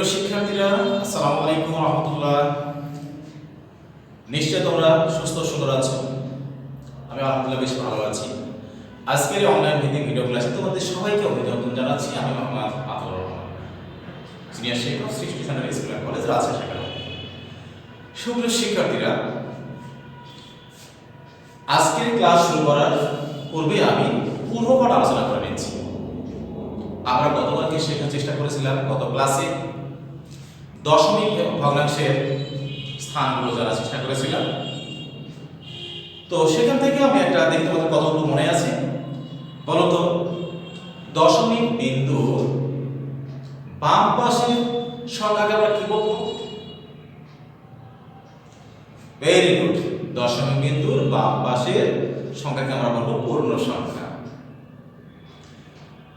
সুপ্রিয় শিক্ষার্থীরা, আসসালামু আলাইকুম রহমতুল্লাহ। নিশ্চয় তোমরা সুস্থ সুন্দর আছো। আমি আলহামদুলিল্লাহ বেশ ভালো আছি। আজকের অনলাইন ভিত্তিক ভিডিও ক্লাসে তোমাদের সবাইকে অভিনন্দন জানাচ্ছি। আমি মোহাম্মদ আতর রহমান, সিনিয়র শিক্ষক, সৃষ্টি centre school and college, Rajshahi শাখা। সুপ্রিয় শিক্ষার্থীরা, আজকের ক্লাস শুরু করার পূর্বে আমি পূর্বপাঠ আলোচনা করে নিচ্ছি। আমরা গতকালকে শেখার চেষ্টা করেছিলাম গত ক্লাসে দশমিক ভগ্নাংশের স্থানগুলো জানার চেষ্টা করেছিলাম। তো সেখান থেকে আমি একটা দেখতে পাচ্ছি কতগুলো মনে আছে বলতো। দশমিক বিন্দু বাম পাশের সংখ্যাকে আমরা কি বলবো? Very good. দশমিক বিন্দুর বাম পাশের সংখ্যাকে আমরা বলবো পূর্ণ সংখ্যা।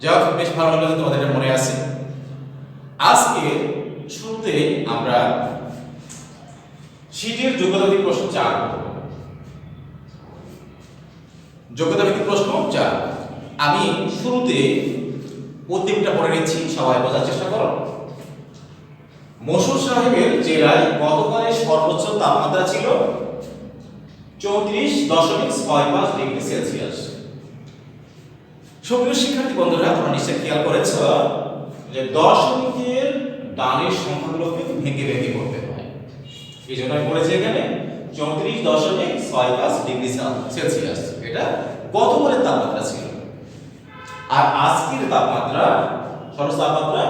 যাক, বেশ ভালো লাগলো তোমাদের এটা মনে আছে। আজকে শুরুতে আমরা শীটের যোগ্যতা ভিত্তিক প্রশ্ন 4 করব। যোগ্যতা ভিত্তিক প্রশ্ন 4। আমি শুরুতে উদ্দীপকটা পড়ে নিচ্ছি, সবাই বোঝার চেষ্টা করো। মশুর সাহেবের জেলায় গতকালের সর্বোচ্চ তাপমাত্রা ছিল 34.65 ডিগ্রি সেলসিয়াস। সুপ্রিয় শিক্ষার্থী বন্ধুরা, তোমরা নিশ্চয়ই খেয়াল করেছ যে দশমিকের ডানের সংখ্যাগুলোকে ভেঙে ভেঙে করতে হয়। এই জন্য আমি বলেছি এখানে 34.65 ডিগ্রি সেলসিয়াস। এটা গতকালের তাপমাত্রা ছিল। আর আজকের তাপমাত্রা, সর্বোচ্চ তাপমাত্রা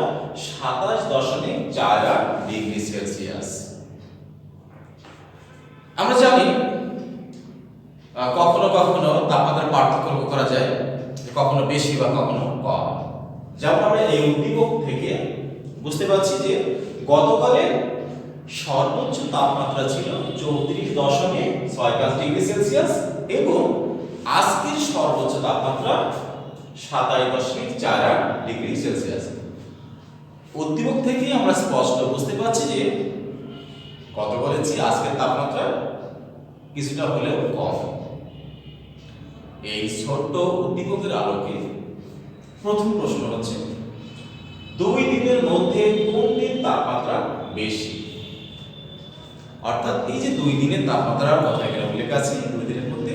27.48 ডিগ্রি সেলসিয়াস। আমরা জানি কখনো কখনো তাপমাত্রার পার্থক্য লক্ষ্য করা যায়, কখনো বেশি বা কখনো কম। যেমন আমরা এই উদ্দীপক থেকে বুঝতে পারছি যে গতকালের সর্বোচ্চ তাপমাত্রা ছিল 34.65 ডিগ্রি সেলসিয়াস এবং আজকের সর্বোচ্চ তাপমাত্রা 27.48 ডিগ্রি সেলসিয়াস। উদ্দীপক থেকে আমরা স্পষ্ট বুঝতে পারছি যে গতকালের চেয়ে আজকের তাপমাত্রা কিছুটা হলেও কম। এই ছোট্ট উদ্দীপকের আলোকে প্রথম প্রশ্ন হচ্ছে, 2 দিনের মধ্যে কোন দিন তাপমাত্রা বেশি? অর্থাৎ এই যে 2 দিনের তাপমাত্রার কথা এখানে উল্লেখ আছে, 2 দিনের মধ্যে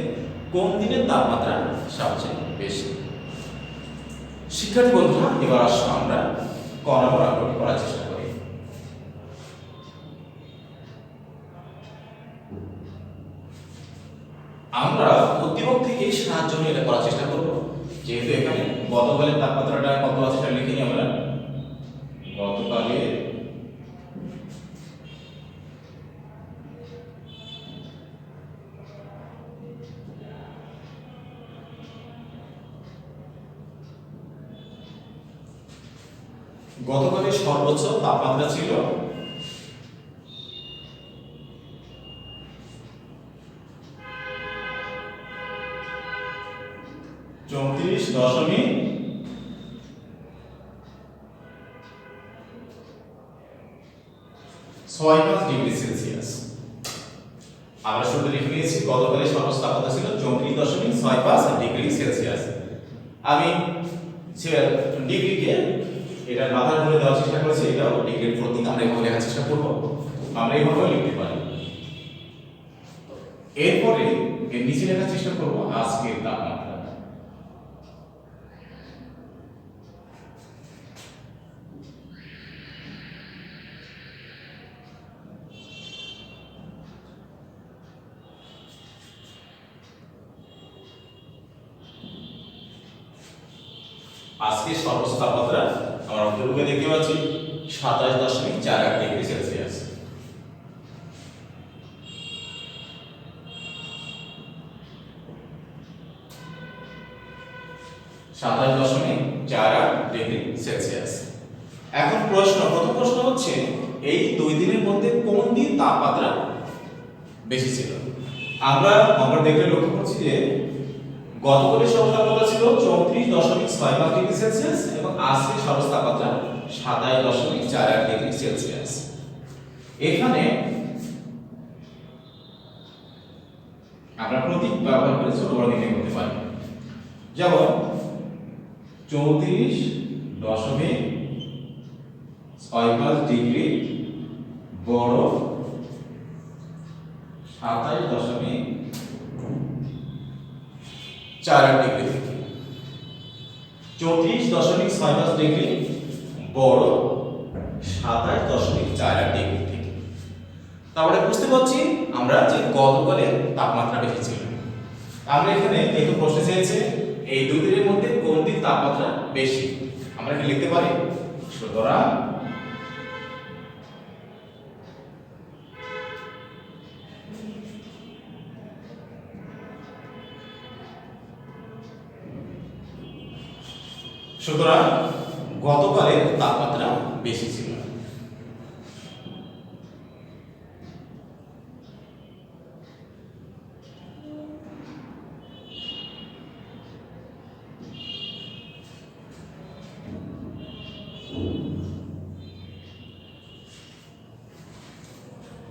কোন দিনের তাপমাত্রা সবচেয়ে বেশি? শিক্ষার্থী বন্ধুরা, এবার আসো আমরা ক নম্বর অঙ্কটি করার চেষ্টা করি। আমরা উদ্দীপক থেকে সাহায্য নিয়ে এটা করার চেষ্টা করব। যেহেতু এখানে গতকালের তাপমাত্রাটা কত আছে সেটা লিখে নিই আমরা। গতকালের সর্বোচ্চ তাপমাত্রা ছিল 34.65 ডিগ্রি সেলসিয়াস। আমরা শুরুতে লিখে নিয়েছি গতকালের সর্বোচ্চ তাপমাত্রা ছিল 34.65 ডিগ্রি সেলসিয়াস। আমি ডিগ্রিকে এটা মাথার উপরে দেওয়ার চেষ্টা করেছি, এটাও ডিগ্রির প্রতীক আমরা এভাবে লেখার চেষ্টা করব। আমরা এইভাবে লিখতে পারি। এরপরে এর নিচে লেখার চেষ্টা করব আজকের তাপমাত্রা। আজকের সর্বোচ্চ তাপমাত্রা আমরা উদ্দীপকে দেখতে পাচ্ছি 27.48 ডিগ্রি সেলসিয়াস। Degree Celsius. এখন প্রথম প্রশ্ন হচ্ছে, এই 2 দিনের মধ্যে কোন দিন তাপমাত্রা বেশি ছিল? আমরা দেখলে লক্ষ্য করছি যে গতকালের সর্বোচ্চ তাপমাত্রা ছিল 34.65 ডিগ্রি সেলসিয়াস এবং আজকের সর্বোচ্চ তাপমাত্রা 27.48 ডিগ্রি সেলসিয়াস। এখানে আমরা প্রতীক ব্যবহার করে ছোট বড় নির্ণয় করতে পারি। যেমন 34.65 6+ডিগ্রি বড় 27.48 ডিগ্রি থেকে 34.6+ডিগ্রি বড় 27.48 ডিগ্রি থেকে। তারপরে বুঝতে পারছি আমরা যে গতকালে তাপমাত্রা বেশি ছিল। আমরা এখানে একটু প্রশ্ন চেয়েছে এই দুই দিনের মধ্যে কোনটির তাপমাত্রা বেশি, আমরা কি লিখতে পারি? সুতরাং গতকালের তাপমাত্রা বেশি ছিল।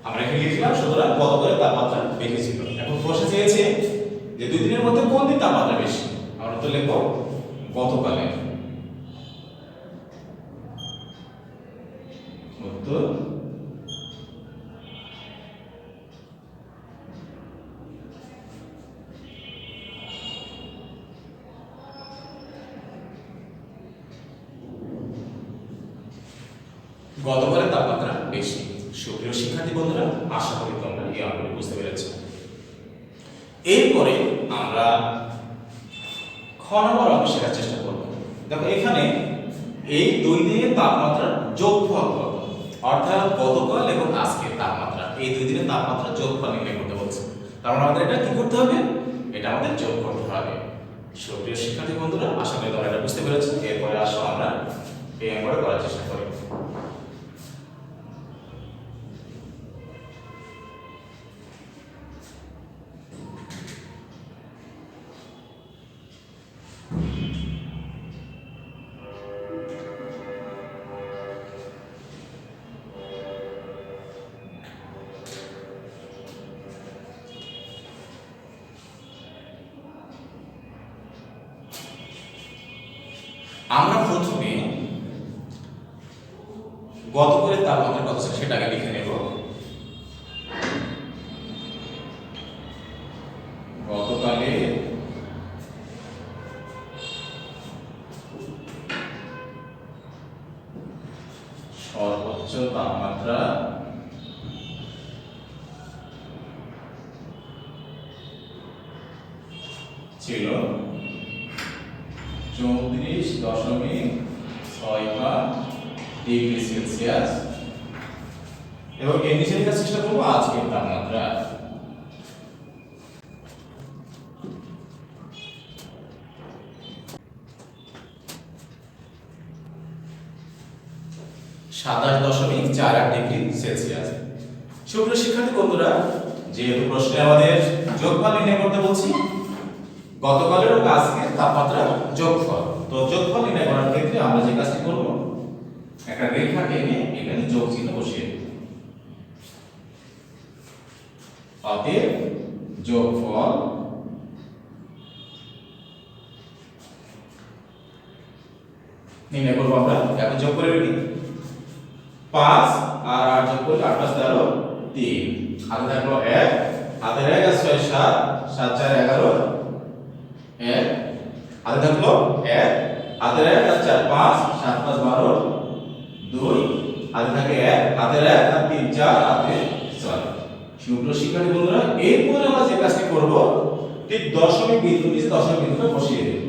আমরা এখানে লিখলাম সুতরাং গতকালের তাপমাত্রা বেশি ছিল। এখন প্রশ্ন চেয়েছে যে দুই দিনের মধ্যে কোন দিন তাপমাত্রা বেশি, আমরা তো লিখব গতকালের। উত্তর গতকালের তাপমাত্রা বেশি। সুপ্রিয় শিক্ষার্থী বন্ধুরা, আশা করি তোমরা এই অঙ্কটি বুঝতে পেরেছ। এরপরে আমরা খ নম্বর অঙ্ক শেখার চেষ্টা করব। দেখো এখানে এই দুই দিনের তাপমাত্রার যোগফল কত, অর্থাৎ গতকাল এবং আজকের তাপমাত্রা, এই দুই দিনের তাপমাত্রা যোগফল নির্ণয় করতে বলছে। তার মানে আমাদের এটা কি করতে হবে? এটা আমাদের যোগ করতে হবে। সুপ্রিয় শিক্ষার্থী বন্ধুরা, আশা করি তোমরা এটা বুঝতে পেরেছ। এরপরে আসো আমরা এই অঙ্কটা করার চেষ্টা করি। আমরা প্রথমে গতকালের তাপমাত্রা কত ছিল সেটাকে লিখে নেব। গতকালে সর্বোচ্চ তাপমাত্রা ছিল 34.65 ডিগ্রি সেলসিয়াস এবং এর নিচে লেখার চেষ্টা করবো আজকের তাপমাত্রা। সাতাশ দশমিক 48 ডিগ্রি সেলসিয়াস। সুপ্রিয় শিক্ষার্থী বন্ধুরা, যেহেতু প্রশ্নে আমাদের যোগফল নির্ণয় করতে বলছি, গতকালের এবং আজকের তাপমাত্রা যোগফল, তো যোগফল নির্ণয় করার ক্ষেত্রে আমরা যে কাজটি করব, একটা রেখা টেনে এখানে যোগ চিহ্ন বসিয়ে দেব। অতএব যোগফল নির্ণয় করব আমরা। এখন যোগ করে নিই, 5 আর 8 যোগ করলে 8 + 13 3, হাতে থাকলো 1, হাতের 1 আর 6 7, 7 4 11, 1 হাতে থাকলো 1, হাতের 1 আর 4 5, 7 5 12, 2 হাতে থাকে 1, হাতের 1 আর 3 4, হাতে 6। সুপ্রিয় শিক্ষার্থী বন্ধুরা, এরপরে আমরা যে কাজটি করব, ঠিক দশমিক বিন্দু নিচে দশমিক বিন্দুটা বসিয়ে দেব।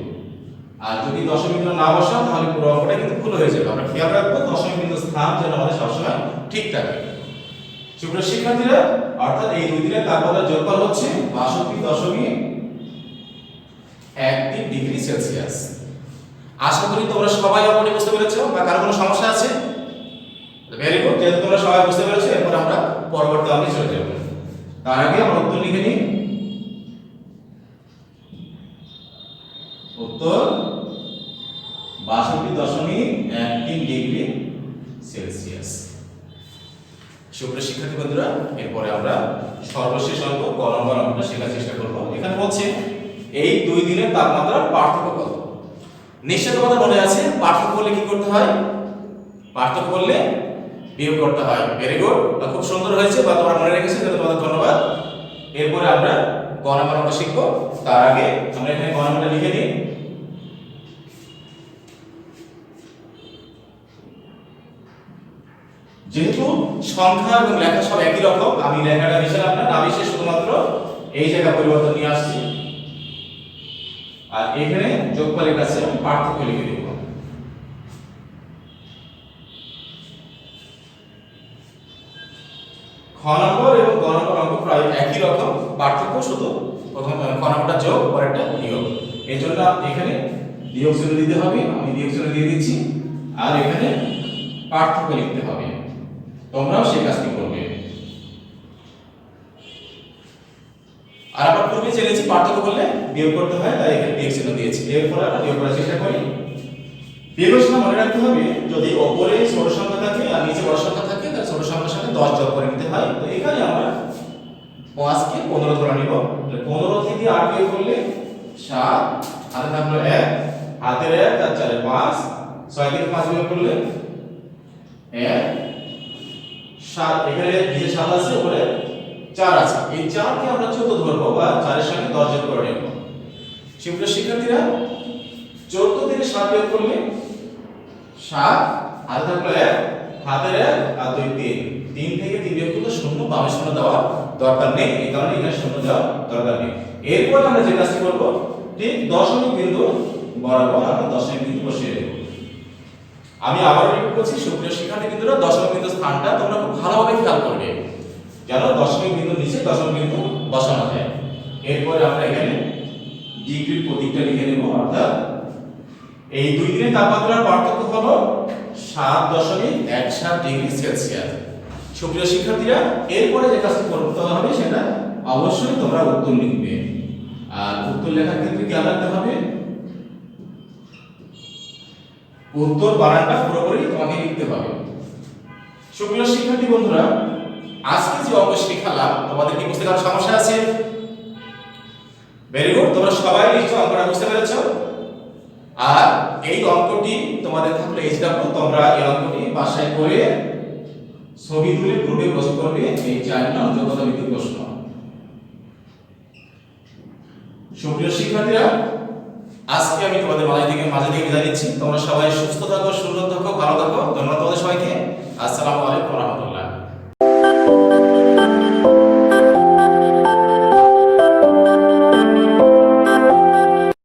আর যদি দশমিক বিন্দু না বসাও তাহলে পুরো অঙ্কটা কিন্তু ভুল হয়ে যাবে। আমরা খেয়াল রাখবো দশমিক বিন্দুর স্থান যেন আমাদের সবসময় ঠিক থাকে। সুপ্রিয় শিক্ষার্থীরা, অর্থাৎ এই দুই দিনের তাপমাত্রার যোগফল হচ্ছে 62.13 ডিগ্রি সেলসিয়াস। আশা করি তোমরা সবাই অঙ্কটি বুঝতে পেরেছো, বা কারো কোনো সমস্যা আছে? ভেরি গুড, যেহেতু তোমরা সবাই বুঝতে পেরেছো, এরপর আমরা পরবর্তী অঙ্কে চলে যাব। তার আগে আমরা উত্তর লিখে নিই। উত্তর 62.13 ডিগ্রি সেলসিয়াস। সুপ্রিয় শিক্ষার্থী বন্ধুরা, এরপরে আমরা সর্বশেষ অঙ্ক ক নম্বর অঙ্কটা শেখার চেষ্টা করব। এখানে বলছে এই দুই দিনের তাপমাত্রার পার্থক্য কত। নিশ্চয়ই তোমাদের মনে আছে পার্থক্য হলে কি করতে হয়? পার্থক্য করলে বিয়োগ করতে হয়। ভেরি গুড, খুব সুন্দর হয়েছে বা তোমরা মনে রেখেছো, তাহলে তোমাদের ধন্যবাদ। এরপরে আমরা গ নাম্বার অঙ্ক শিখব। তার আগে আমরা এখানে গ নাম্বারটা লিখে নিই। যেহেতু সংখ্যা এবং লেখা সব একই রকম, আমি লেখাটা মিশালাম না, মিশিয়ে শুধুমাত্র এই জায়গা পরিবর্তন নিয়ে আসছি। আর এখানে যোগফলের কাছে আমি পার্থক্য লিখে দেব। খ নম্বর এবং গ নম্বর অঙ্ক প্রায় একই রকম, পার্থক্য শুধু প্রথম খ নম্বরটা যোগ, পরেরটা বিয়োগ। এই জন্য এখানে বিয়োগ চিহ্ন দিতে হবে, আমি বিয়োগ চিহ্ন দিয়ে দিচ্ছি। আর এখানে পার্থক্য লিখতে হবে, তোমরাও সেই কাজটি করবে। আর আমরা পূর্বে জেনেছি পার্থক্য করলে বিয়োগ করতে হয়, তাই এখানে বিয়োগ চিহ্ন দিয়েছি। এরপর আমরা বিয়োগ করার চেষ্টা করি। বিয়োগের সময় মনে রাখতে হবে, যদি উপরে ছোট সংখ্যা থাকে আর নিচে বড় সংখ্যা থাকে, তাহলে ছোট সংখ্যার সাথে 10 যোগ করে নিতে হয়। তো এখানে আমরা 5 কে 15 ধরে নিব। তাহলে 15 থেকে 8 বিয়োগ করলে 7, হাতে থাকলো 1, হাতের 1 আর 4 5, 6 থেকে 5 বিয়োগ করলে 1 7, এখানে নিচে 7 আছে, উপরে 4 আছে। এই 4 কে আমরা 14 ধরবো বা 4 এর সঙ্গে 10 যোগ করে নেব। সুপ্রিয় শিক্ষার্থীরা, 14 থেকে 7 বিয়োগ করলে 7, হাতে থাকলো 1, হাতের 1 আর 2 3, 3 থেকে 3 বিয়োগ করলে 0, বামে 0 দেওয়া দরকার নেই, এই কারণে এখানে 0 দেওয়া দরকার নেই। এরপর আমরা যে কাজটি করব, ঠিক দশমিক বিন্দু বরাবর আমরা দশমিক বিন্দু বসিয়ে দেব। আমি আবার রিপিট করছি, সুপ্রিয় শিক্ষার্থী বিন্দুরা, দশমিক বিন্দু স্থানটা তোমরা খুব ভালোভাবে খেয়াল করবে, যেন দশমিক বিন্দু নিচে দশমিক বিন্দু বসানো যায়। এরপর আমরা এখানে ডিগ্রির প্রতীকটা লিখে নেব, অর্থাৎ এই দুই দিনের তাপমাত্রার পার্থক্য হলো 7.17 ডিগ্রি সেলসিয়াস। সুপ্রিয় শিক্ষার্থীরা, এরপরে যে কাজটি করতে হবে সেটা অবশ্যই তোমরা উত্তর লিখবে। আর উত্তর লেখার ক্ষেত্রে খেয়াল রাখতে হবে, উত্তর বানানটা পুরোপুরি তোমাকে লিখতে হবে। সুপ্রিয় শিক্ষার্থী বন্ধুরা, আজকে যে অঙ্ক শিখালাম, তোমাদের কি বুঝতে কোনো সমস্যা আছে? ভেরি গুড, তোমরা সবাই নিশ্চয়ই অঙ্কটা বুঝতে পেরেছো। আর এই অঙ্কটি তোমাদের থাকলে এইচডব্লিউ, তোমরা এই অঙ্কটি বাসায় করে ছবি তুলে গ্রুপে পোস্ট করবে। এই 4 নং যোগ্যতা ভিত্তিক প্রশ্ন। সুপ্রিয় শিক্ষার্থীরা, আজকে আমি তোমাদের মাঝে থেকে বিদায় নিচ্ছি। তোমরা সবাই সুস্থ থাকো, সুন্দর থাকো, ভালো থাকো। ধন্যবাদ তোমাদের সবাইকে। আসসালামু আলাইকুম ওয়া রাহমাতুল্লাহ।